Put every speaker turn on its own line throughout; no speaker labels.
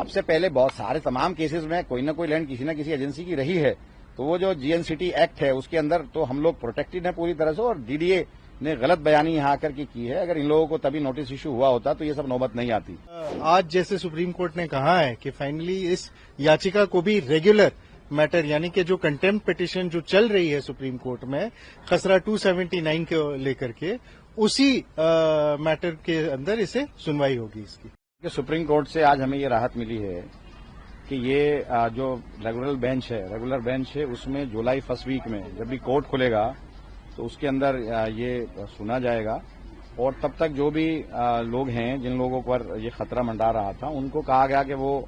अब से पहले बहुत सारे तमाम केसेस में कोई ना कोई लैंड किसी न किसी एजेंसी की रही है, तो वो जो जीएनसीटी एक्ट है उसके अंदर तो हम लोग प्रोटेक्टेड हैं पूरी तरह से, और डीडीए ने गलत बयानी यहाँ आकर के की है। अगर इन लोगों को तभी नोटिस इशू हुआ होता तो ये सब नौबत नहीं आती।
आज जैसे सुप्रीम कोर्ट ने कहा है कि फाइनली इस याचिका को भी रेगुलर मैटर यानी कि जो कंटेम्प्ट पिटीशन जो चल रही है सुप्रीम कोर्ट में खसरा 279 को लेकर के, उसी मैटर के अंदर इसे सुनवाई होगी इसकी।
सुप्रीम कोर्ट से आज हमें ये राहत मिली है कि ये जो रेगुलर बेंच है उसमें जुलाई फर्स्ट वीक में जब भी कोर्ट खुलेगा तो उसके अंदर ये सुना जाएगा, और तब तक जो भी लोग हैं जिन लोगों पर ये खतरा मंडरा रहा था उनको कहा गया कि वो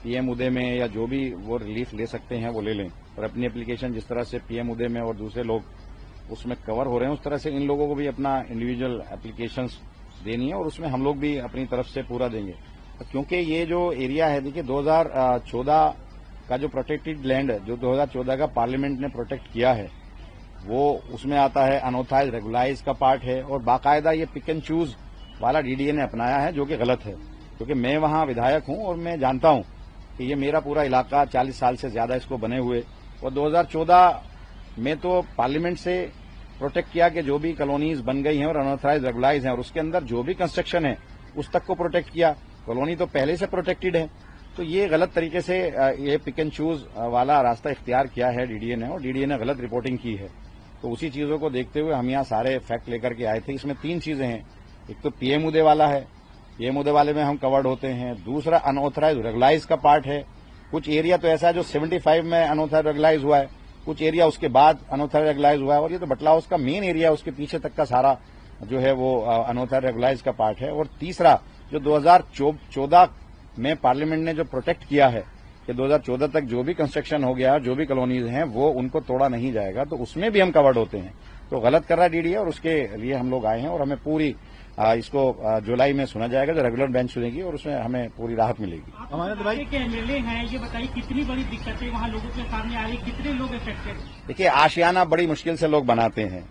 पीएम उदय में या जो भी वो रिलीफ ले सकते हैं वो ले लें, और अपनी एप्लीकेशन जिस तरह से पीएम उदय में और दूसरे लोग उसमें कवर हो रहे हैं उस तरह से इन लोगों को भी अपना इंडिविजुअल एप्लीकेशंस देनी है, और उसमें हम लोग भी अपनी तरफ से पूरा देंगे। क्योंकि ये जो एरिया है, देखिए 2014 का जो प्रोटेक्टेड लैंड जो 2014 का पार्लियामेंट ने प्रोटेक्ट किया है वो उसमें आता है, अनऑथराइज रेगुलाइज का पार्ट है, और बाकायदा ये पिक एंड चूज वाला डीडीए ने अपनाया है जो कि गलत है। क्योंकि मैं वहां विधायक हूं और मैं जानता हूं कि ये मेरा पूरा इलाका 40 साल से ज्यादा इसको बने हुए, और 2014 में तो पार्लियामेंट से प्रोटेक्ट किया कि जो भी कॉलोनीज बन गई हैं और अनऑथराइज रेगुलाइज हैं और उसके अंदर जो भी कंस्ट्रक्शन है उस तक को प्रोटेक्ट किया। कॉलोनी तो पहले से प्रोटेक्टेड है, तो ये गलत तरीके से ये पिक एंड चूज वाला रास्ता इख्तियार किया है डीडीए ने, और डीडीए ने गलत रिपोर्टिंग की है। तो उसी चीजों को देखते हुए हम यहाँ सारे फैक्ट लेकर के आए थे। इसमें 3 चीजें हैं, एक तो पीएम उदय वाला है, पीएम उदय वाले में हम कवर्ड होते हैं, दूसरा अनऑथराइज रेगुलाइज का पार्ट है, कुछ एरिया तो ऐसा है जो 75 में अनऑथराइज रेगुलाइज हुआ है, कुछ एरिया उसके बाद अनऑथराइज रेगुलाइज हुआ है, और ये तो बटला हाउस का मेन एरिया उसके पीछे तक का सारा जो है वो अनऑथराइज रेगुलाइज का पार्ट है, और तीसरा जो 2014 में पार्लियामेंट ने जो प्रोटेक्ट किया है कि 2014 तक जो भी कंस्ट्रक्शन हो गया, जो भी कॉलोनीज हैं वो उनको तोड़ा नहीं जाएगा, तो उसमें भी हम कवर्ड होते हैं। तो गलत कर रहा है डीडीए, और उसके लिए हम लोग आए हैं, और हमें पूरी इसको जुलाई में सुना जाएगा जो रेगुलर बेंच सुनेगी, और उसमें हमें पूरी राहत मिलेगी।
हमारे भाई के एमएलए हैं, ये बताइए कितनी बड़ी दिक्कतें वहाँ लोगों के सामने आ रही, कितने लोग इफेक्टेड?
देखिए, आशियाना बड़ी मुश्किल से लोग बनाते हैं,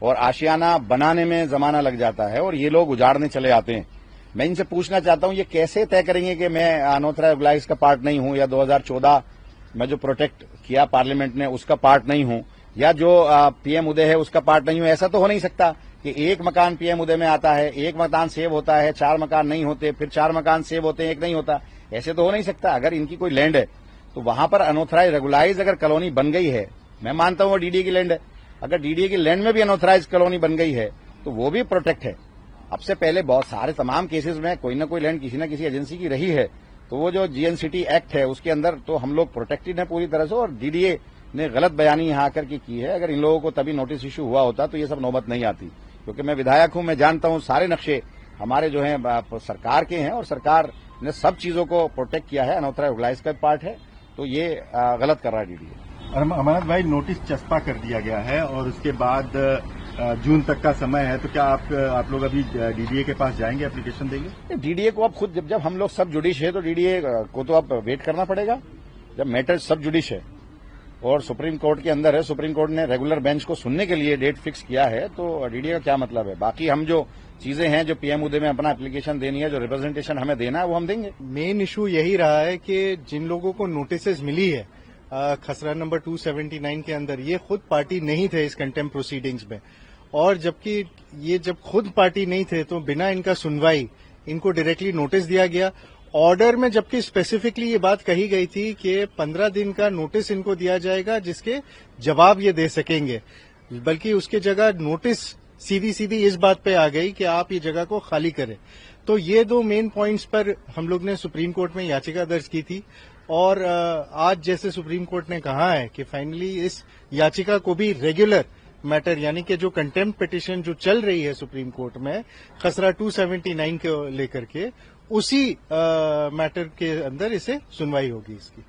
और आशियाना बनाने में जमाना लग जाता है, और ये लोग उजाड़ने चले आते हैं। मैं इनसे पूछना चाहता हूं ये कैसे तय करेंगे कि मैं अनऑथराइज रेगुलाइज का पार्ट नहीं हूं, या 2014 में जो प्रोटेक्ट किया पार्लियामेंट ने उसका पार्ट नहीं हूं, या जो पीएम उदय है उसका पार्ट नहीं हूं। ऐसा तो हो नहीं सकता कि एक मकान पीएम उदय में आता है, एक मकान सेव होता है, 4 मकान नहीं होते, फिर 4 मकान सेव होते हैं, एक नहीं होता। ऐसे तो हो नहीं सकता। अगर इनकी कोई लैंड है तो वहां पर अनऑथराइज रेगुलाइज अगर कॉलोनी बन गई है, मैं मानता हूं वो डीडीए की लैंड है, अगर डीडीए की लैंड में भी अनऑथराइज कॉलोनी बन गई है तो वो भी प्रोटेक्ट है। अब से पहले बहुत सारे तमाम केसेस में कोई ना कोई लैंड किसी न किसी एजेंसी की रही है, तो वो जो जीएनसीटी एक्ट है उसके अंदर तो हम लोग प्रोटेक्टेड हैं पूरी तरह से, और डीडीए ने गलत बयानी यहाँ आकर के की है। अगर इन लोगों को तभी नोटिस इशू हुआ होता तो ये सब नौबत नहीं आती। क्योंकि मैं विधायक हूं, मैं जानता हूं सारे नक्शे हमारे जो हैं सरकार के हैं, और सरकार ने सब चीजों को प्रोटेक्ट किया है। अनऑथराइज रेगुलाइज का पार्ट है, तो ये गलत कर रहा है डीडीए।
अमरनाथ भाई, नोटिस चस्पा कर दिया गया है और उसके बाद जून तक का समय है, तो क्या आप लोग अभी डीडीए के पास जाएंगे, एप्लीकेशन देंगे?
डीडीए को अब खुद जब हम लोग सब जुडिश है तो डीडीए को तो अब वेट करना पड़ेगा। जब मैटर सब जुडिश है और सुप्रीम कोर्ट के अंदर है, सुप्रीम कोर्ट ने रेगुलर बेंच को सुनने के लिए डेट फिक्स किया है, तो डीडीए का क्या मतलब है? बाकी हम जो चीजें हैं, जो पीएम उदय में अपना एप्लीकेशन देनी है, जो रिप्रेजेंटेशन हमें देना है, वो हम देंगे।
मेन इशू यही रहा है कि जिन लोगों को नोटिस मिली है खसरा नंबर 279 के अंदर, ये खुद पार्टी नहीं थे इस कंटेम्प्ट प्रोसीडिंग्स में, और जबकि ये जब खुद पार्टी नहीं थे तो बिना इनका सुनवाई इनको डायरेक्टली नोटिस दिया गया। ऑर्डर में जबकि स्पेसिफिकली ये बात कही गई थी कि 15 दिन का नोटिस इनको दिया जाएगा जिसके जवाब ये दे सकेंगे, बल्कि उसके जगह नोटिस सीधी इस बात पे आ गई कि आप ये जगह को खाली करें। तो ये 2 मेन पॉइंट्स पर हम लोग ने सुप्रीम कोर्ट में याचिका दर्ज की थी, और आज जैसे सुप्रीम कोर्ट ने कहा है कि फाइनली इस याचिका को भी रेगुलर मैटर यानी कि जो कंटेम्प्ट पिटीशन जो चल रही है सुप्रीम कोर्ट में खसरा 279 को लेकर के, उसी मैटर के अंदर इसे सुनवाई होगी इसकी।